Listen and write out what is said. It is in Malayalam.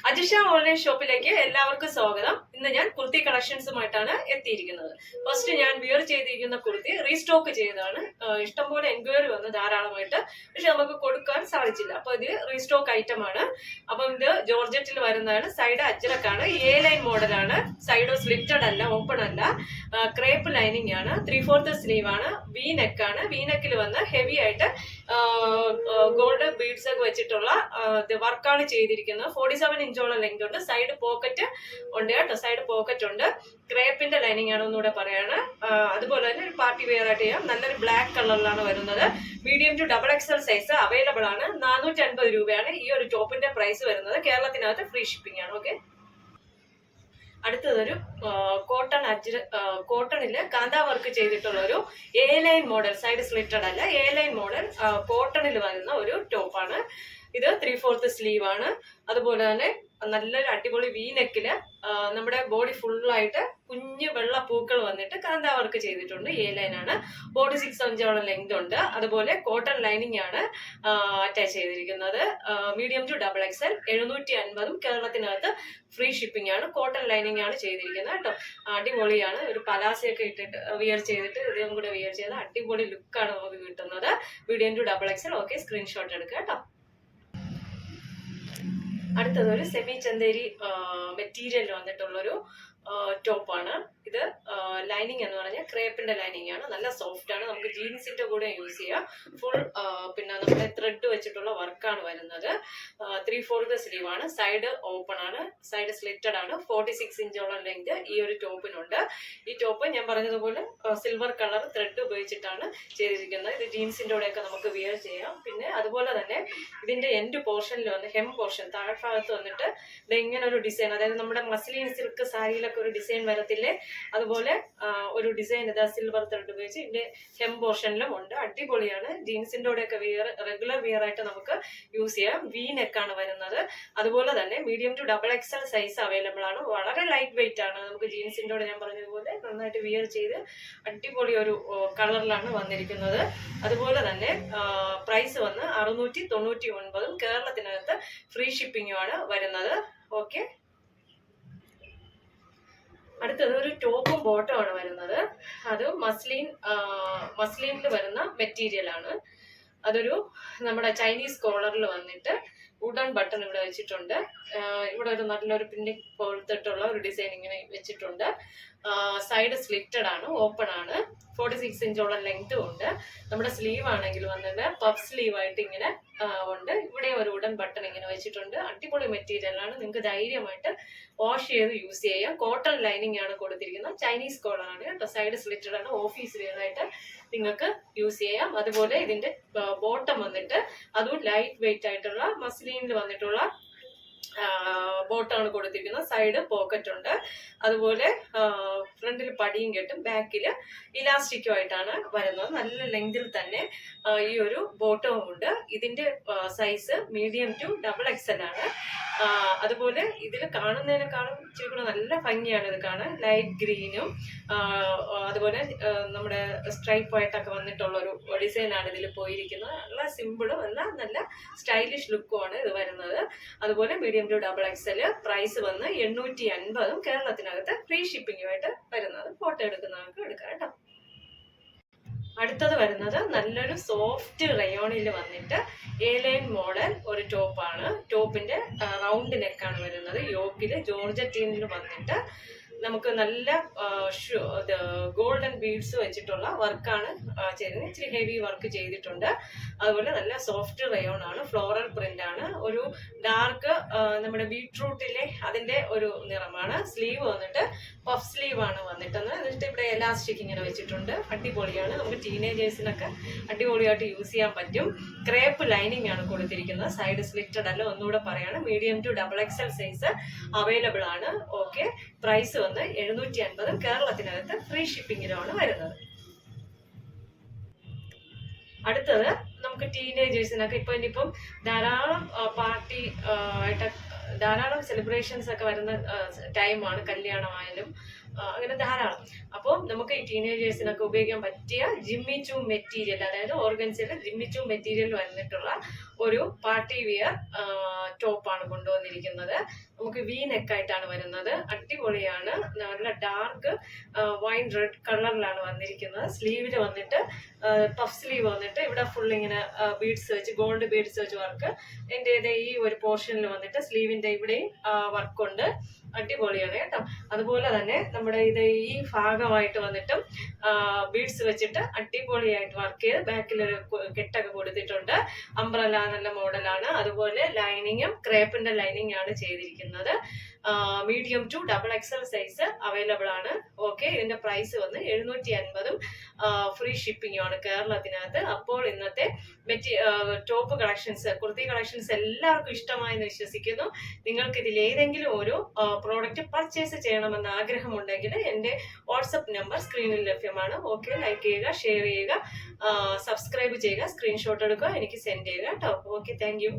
അജിഷ ഓൺലൈൻ ഷോപ്പിലേക്ക് എല്ലാവർക്കും സ്വാഗതം. ഇന്ന് ഞാൻ കുർത്തി കളക്ഷൻസുമായിട്ടാണ് എത്തിയിരിക്കുന്നത്. ഫസ്റ്റ് ഞാൻ വിയർ ചെയ്തിരിക്കുന്ന കുർത്തി റീസ്റ്റോക്ക് ചെയ്തതാണ്. ഇഷ്ടംപോലെ എൻക്വയറി വന്നു ധാരാളമായിട്ട്, പക്ഷെ നമുക്ക് കൊടുക്കാൻ സാധിച്ചില്ല. അപ്പൊ ഇത് റീസ്റ്റോക്ക് ഐറ്റം ആണ്. അപ്പം ഇത് ജോർജറ്റിൽ വരുന്നതാണ്. സൈഡ് അജ്രക്കാണ്, എ ലൈൻ മോഡലാണ്. സൈഡ് സ്ലിറ്റഡ് അല്ല, ഓപ്പൺ അല്ല, ക്രേപ്പ് ലൈനിങ് ആണ്. 3/4 സ്ലീവ് ആണ്, വി നെക്ക് ആണ്. വി നെക്കിൽ വന്ന് ഹെവി ആയിട്ട് ഗോൾഡ് ബീഡ്സ് ഒക്കെ വെച്ചിട്ടുള്ള വർക്കാണ് ചെയ്തിരിക്കുന്നത്. 47 ഇഞ്ചോളം ലെങ്ത് ഉണ്ട്. സൈഡ് പോക്കറ്റ് ഉണ്ട് കേട്ടോ, സൈഡ് പോക്കറ്റ് ഉണ്ട്. ക്രേപ്പിന്റെ ലൈനിങ് ആണ് ഒന്നുകൂടെ പറയാണ്. അതുപോലെ തന്നെ ഒരു പാർട്ടി വെയർ ആയിട്ട് ചെയ്യാം. നല്ലൊരു ബ്ലാക്ക് കളറിലാണ് വരുന്നത്. Medium to double XL size available ആണ്. 450 രൂപയാണ് ഈ ഒരു ടോപ്പിന്റെ പ്രൈസ് വരുന്നത്. കേരളത്തിനകത്ത് ഫ്രീ ഷിപ്പിംഗ് ആണ്. ഓക്കെ, അടുത്തതൊരു കോട്ടണില് കാന്താ വർക്ക് ചെയ്തിട്ടുള്ള ഒരു A line model, side slitted അല്ല, എ ലൈൻ മോഡൽ കോട്ടണിൽ വരുന്ന ഒരു ടോപ്പാണ്. ഇത് 3/4 സ്ലീവ് ആണ്. അതുപോലെ തന്നെ നല്ലൊരു അടിപൊളി വി നെക്കില് നമ്മുടെ ബോഡി ഫുള്ളായിട്ട് കുഞ്ഞു വെള്ള പൂക്കൾ വന്നിട്ട് കാന്താ വർക്ക് ചെയ്തിട്ടുണ്ട്. എ ലൈൻ ആണ്. 46 ഇഞ്ചോളം ലെങ്ത് ഉണ്ട്. അതുപോലെ കോട്ടൺ ലൈനിങ് ആണ് അറ്റാച്ച് ചെയ്തിരിക്കുന്നത്. Medium to double XL 750. കേരളത്തിനകത്ത് ഫ്രീ ഷിപ്പിംഗ് ആണ്. കോട്ടൺ ലൈനിങ് ആണ് ചെയ്തിരിക്കുന്നത് കേട്ടോ. അടിപൊളിയാണ്. ഒരു പലാസയൊക്കെ ഇട്ടിട്ട് വിയർ ചെയ്തിട്ട് ഇതും കൂടെ വിയർ ചെയ്ത് അടിപൊളി ലുക്കാണ് നമുക്ക് കിട്ടുന്നത്. Medium to double XL. Okay, screenshot എടുക്കുക കേട്ടോ. അടുത്തത് ഒരു സെമി ചന്തേരി മെറ്റീരിയൽ വന്നിട്ടുള്ളൊരു ടോപ്പാണ്. ഇത് ലൈനിങ് എന്ന് പറഞ്ഞാൽ ക്രേപ്പിന്റെ ലൈനിങ് ആണ്. നല്ല സോഫ്റ്റ് ആണ്. നമുക്ക് ജീൻസിന്റെ കൂടെ യൂസ് ചെയ്യാം. ഫുൾ പിന്നെ നമ്മുടെ ത്രെഡ് വെച്ചിട്ടുള്ള വർക്കാണ് വരുന്നത്. 3/4 സ്ലീവ് ആണ്. സൈഡ് ഓപ്പൺ ആണ്, സൈഡ് സ്ലിറ്റഡ് ആണ്. 46 ഇഞ്ചോളം ലെങ്ത് ഈ ഒരു ടോപ്പിനുണ്ട്. ഈ ടോപ്പ് ഞാൻ പറഞ്ഞതുപോലെ സിൽവർ കളർ ത്രെഡ് ഉപയോഗിച്ചിട്ടാണ് ചെയ്തിരിക്കുന്നത്. ഇത് ജീൻസിന്റെ കൂടെയൊക്കെ നമുക്ക് വിയർ ചെയ്യാം. പിന്നെ അതുപോലെ തന്നെ ഇതിന്റെ എൻഡ് പോർഷനിൽ വന്ന് ഹെം പോർഷൻ താഴ്ഭാഗത്ത് വന്നിട്ട് ഇങ്ങനെ ഒരു ഡിസൈൻ, അതായത് നമ്മുടെ മസ്ലിൻ സിൽക്ക് സാരിയിലൊക്കെ ഒരു ഡിസൈൻ വരത്തില്ലേ, അതുപോലെ ഒരു ഡിസൈൻ ഇതാ സിൽവർ ത്രെഡ് ഉപയോഗിച്ച് ഇതിന്റെ ഹെം പോർഷനിലും ഉണ്ട്. അടിപൊളിയാണ്. ജീൻസിന്റെ കൂടെയൊക്കെ റെഗുലർ വിയർ ആയിട്ട് നമുക്ക് യൂസ് ചെയ്യാം. വി നെക്കാണ് വരുന്നത്. അതുപോലെ തന്നെ medium to double XL size available ആണ്. വളരെ ലൈറ്റ് വെയിറ്റ് ആണ്. നമുക്ക് ജീൻസിന്റെ കൂടെ ഞാൻ പറഞ്ഞതുപോലെ നന്നായിട്ട് വിയർ ചെയ്ത് അടിപൊളി ഒരു കളറിലാണ് വന്നിരിക്കുന്നത്. അതുപോലെ തന്നെ പ്രൈസ് വന്ന് 699. കേരളത്തിനകത്ത് ഫ്രീ ഷിപ്പിംഗും ആണ് വരുന്നത്. ഓക്കെ, അടുത്തത് ഒരു ടോപ്പും ബോട്ടം ആണ് വരുന്നത്. അത് മസ്ലിനിൽ വരുന്ന മെറ്റീരിയൽ ആണ്. അതൊരു നമ്മുടെ ചൈനീസ് കോളറിൽ വന്നിട്ട് വുഡൻ ബട്ടൺ ഇവിടെ വെച്ചിട്ടുണ്ട്. ഇവിടെ ഒരു നല്ലൊരു പിന്നിക് പോലത്തിട്ടുള്ള ഒരു ഡിസൈൻ ഇങ്ങനെ വെച്ചിട്ടുണ്ട്. സൈഡ് സ്ലിറ്റഡ് ആണ്, ഓപ്പൺ ആണ്. 46 ഇഞ്ചോളം ലെങ്തും ഉണ്ട്. നമ്മുടെ സ്ലീവ് ആണെങ്കിൽ വന്നിട്ട് പഫ് സ്ലീവ് ആയിട്ട് ഇങ്ങനെ ഉണ്ട്. ഇവിടെ ഒരു വുഡൻ ബട്ടൺ ഇങ്ങനെ വെച്ചിട്ടുണ്ട്. അടിപൊളി മെറ്റീരിയൽ ആണ്. നിങ്ങൾക്ക് ധൈര്യമായിട്ട് വാഷ് ചെയ്ത് യൂസ് ചെയ്യാം. കോട്ടൺ ലൈനിങ് ആണ് കൊടുത്തിരിക്കുന്നത്. ചൈനീസ് കോളർ ആണ് കേട്ടോ. സൈഡ് സ്ലിറ്റഡ് ആണ്. ഓഫീസ് വെയർ ആയിട്ട് നിങ്ങൾക്ക് യൂസ് ചെയ്യാം. അതുപോലെ ഇതിന്റെ ബോട്ടം വന്നിട്ട് അതും ലൈറ്റ് വെയിറ്റ് ആയിട്ടുള്ള മസ്ലിനിൽ വന്നിട്ടുള്ള ബോട്ടാണ് കൊടുത്തിരിക്കുന്നത്. സൈഡ് പോക്കറ്റ് ഉണ്ട്. അതുപോലെ ഫ്രണ്ടിൽ പടിയും കെട്ടും, ബാക്കില് ഇലാസ്റ്റിക്കും ആയിട്ടാണ് വരുന്നത്. നല്ല ലെങ്തിൽ തന്നെ ഈ ഒരു ബോട്ടവും ഉണ്ട്. ഇതിന്റെ size medium to double XL ആണ്. അതുപോലെ ഇതിൽ കാണുന്നതിനേക്കാളും ഇച്ചിരി കൂടെ നല്ല ഭംഗിയാണ് ഇത് കാണാൻ. ലൈറ്റ് ഗ്രീനും അതുപോലെ നമ്മുടെ സ്ട്രൈപ്പ് ആയിട്ടൊക്കെ വന്നിട്ടുള്ള ഒരു ഡിസൈനാണ് ഇതിൽ പോയിരിക്കുന്നത്. നല്ല സിമ്പിളും എന്നാൽ നല്ല സ്റ്റൈലിഷ് ലുക്കുമാണ് ഇത് വരുന്നത്. അതുപോലെ medium to double XL. Price വന്ന് 850. കേരളത്തിനകത്ത് ഫ്രീ ഷിപ്പിംഗുമായിട്ട് വരുന്നത്. ഫോട്ടോ എടുക്കുന്നവർക്ക് എടുക്കാം കേട്ടോ. അടുത്തത് വരുന്നത് നല്ലൊരു സോഫ്റ്റ് റയോണിൽ വന്നിട്ട് എ ലൈൻ മോഡൽ ഒരു ടോപ്പാണ്. ടോപ്പിന്റെ റൗണ്ട് നെക്കാണ് വരുന്നത്. യോക്കില് ജോർജറ്റീനിൽ വന്നിട്ട് നമുക്ക് നല്ല ഗോൾഡൻ ബീഡ്സ് വെച്ചിട്ടുള്ള വർക്കാണ് ചെയ്തത്. ഇച്ചിരി ഹെവി വർക്ക് ചെയ്തിട്ടുണ്ട്. അതുപോലെ നല്ല സോഫ്റ്റ് റയോൺ ആണ്. ഫ്ലോറൽ പ്രിന്റ് ആണ്. ഒരു ഡാർക്ക് നമ്മുടെ ബീട്രൂട്ടിലെ അതിന്റെ ഒരു നിറമാണ്. സ്ലീവ് വന്നിട്ട് പഫ് സ്ലീവ് ആണ് വന്നിട്ടെന്ന്. എന്നിട്ട് ഇവിടെ എലാസ്റ്റിക് ഇങ്ങനെ വെച്ചിട്ടുണ്ട്. അടിപൊളിയാണ്. നമുക്ക് ടീനേജേഴ്സിനൊക്കെ അടിപൊളിയായിട്ട് യൂസ് ചെയ്യാൻ പറ്റും. ക്രേപ്പ് ലൈനിങ് ആണ് കൊടുത്തിരിക്കുന്നത്. സൈഡ് സ്ലിറ്റഡ് അല്ല, ഒന്നുകൂടെ പറയാണ്. Medium to double XL size available ആണ്. ഓക്കെ, പ്രൈസ് വന്ന് 750. കേരളത്തിനകത്ത് ഫ്രീ ഷിപ്പിംഗിലാണ് വരുന്നത്. അടുത്തത് നമുക്ക് ടീനേജേഴ്സിനൊക്കെ ഇനിയിപ്പം ധാരാളം പാർട്ടി ആയിട്ട് ധാരാളം സെലിബ്രേഷൻസ് ഒക്കെ വരുന്ന ടൈമാണ്. കല്യാണമായാലും അങ്ങനെ ധാരാളം. അപ്പോൾ നമുക്ക് ഈ ടീനേജേഴ്സിനൊക്കെ ഉപയോഗിക്കാൻ പറ്റിയ ജിമ്മി ചൂ മെറ്റീരിയൽ, അതായത് ഓർഗൻസിൽ ജിമ്മി ചൂ മെറ്റീരിയൽ വന്നിട്ടുള്ള ഒരു പാർട്ടി വിയർ ടോപ്പാണ് കൊണ്ടുവന്നിരിക്കുന്നത്. നമുക്ക് വി നെക്കായിട്ടാണ് വരുന്നത്. അടിപൊളിയാണ്. നല്ല ഡാർക്ക് വൈൻ റെഡ് കളറിലാണ് വന്നിരിക്കുന്നത്. സ്ലീവിൽ വന്നിട്ട് പഫ് സ്ലീവ് വന്നിട്ട് ഇവിടെ ഫുൾ ഇങ്ങനെ ബീഡ്സ് വെച്ച് ഗോൾഡ് ബീഡ്സ് വെച്ച് വർക്ക്. എൻ്റെ ഈ ഒരു പോർഷനിൽ വന്നിട്ട് സ്ലീവിന്റെ ഇവിടെയും വർക്കുണ്ട്. അടിപൊളിയാണ് കേട്ടോ. അതുപോലെ തന്നെ നമ്മുടെ ഈ ഭാഗമായിട്ട് വന്നിട്ടും ബീഡ്സ് വെച്ചിട്ട് അടിപൊളിയായിട്ട് വർക്ക് ചെയ്ത് ബാക്കിലൊരു കെട്ടൊക്കെ കൊടുത്തിട്ടുണ്ട്. അംബ്രല നല്ല മോഡലാണ്. അതുപോലെ ലൈനിങ്ങും ക്രേപ്പിന്റെ ലൈനിങ് ആണ് ചെയ്തിരിക്കുന്നത്. Medium to XXL size available ആണ്. ഓക്കെ, ഇതിന്റെ പ്രൈസ് വന്ന് 750 ഫ്രീ ഷിപ്പിംഗ് ആണ് കേരളത്തിനകത്ത്. അപ്പോൾ ഇന്നത്തെ ടോപ്പ് കളക്ഷൻസ്, കുർത്തി കളക്ഷൻസ് എല്ലാവർക്കും ഇഷ്ടമായെന്ന് വിശ്വസിക്കുന്നു. നിങ്ങൾക്ക് ഇതിൽ ഏതെങ്കിലും ഒരു പ്രോഡക്റ്റ് പർച്ചേസ് ചെയ്യണമെന്ന് ആഗ്രഹമുണ്ടെങ്കിൽ എൻ്റെ വാട്സപ്പ് നമ്പർ സ്ക്രീനിൽ ലഭ്യമാണ്. ഓക്കെ, ലൈക്ക് ചെയ്യുക, ഷെയർ ചെയ്യുക, സബ്സ്ക്രൈബ് ചെയ്യുക, സ്ക്രീൻഷോട്ട് എടുക്കുക, എനിക്ക് സെൻഡ് ചെയ്യുക കേട്ടോ. Okay, thank you.